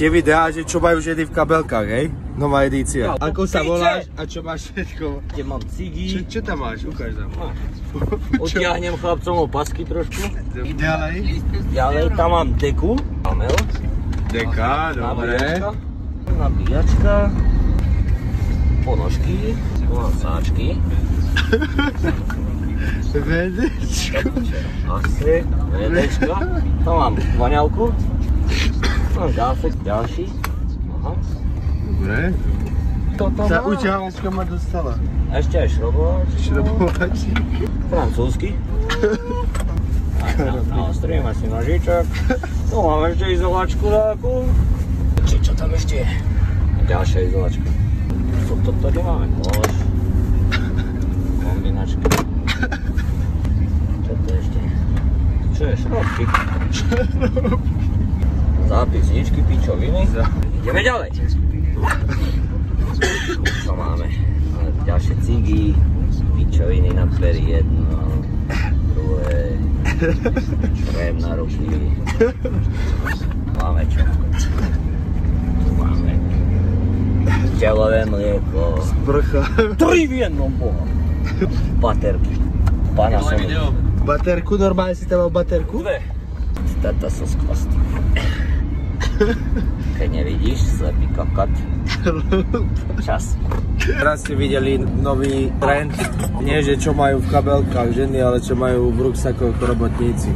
tie videá, že čo majú ženy v kabelkách, hej? Nová edícia. Ako sa voláš a čo máš všetko? Kde mám cigy. Čo tam máš? Ukáž tam. Odtiahnem chlapcom opasky trošku. Ďalej? Ďalej tam mám deku. Amel. Deka, dobre. Nabíjačka. Ponožky. Tu mám sáčky. Vedečko. Asi. Vedečka. Tam mám vaňavku. Mám gáfek ďalší. Aha. Dobre. Toto Tá má. uťahovačka ma dostala. Ešte aj šrobovač. Šrobovačík. Francúzsky. Na ostrým asi nožičok. Tu mám ešte izolačku takú. Čo tam ešte je? Ďalšia izolačka. Toto tady máme koš. Kombinačka. Čo to ešte? Čo je? Šrobky. Zápisničky, pičoviny. Ideme ďalej. Čo máme? Ďalšie cigy, pičoviny na pery, jedno, druhé, krém na ruky. Máme čo? Tu máme telové mlieko. Sprcha. 3 v jednom, boha. Baterky. Panasonic. Baterku, normálne si tam mal baterku? 2. Tata sú skvostí. Keď nevidíš, slepý kokot. Čas. Teraz ste videli nový trend, nie že čo majú v kabelkách ženy, ale čo majú v ruksakoch robotníci.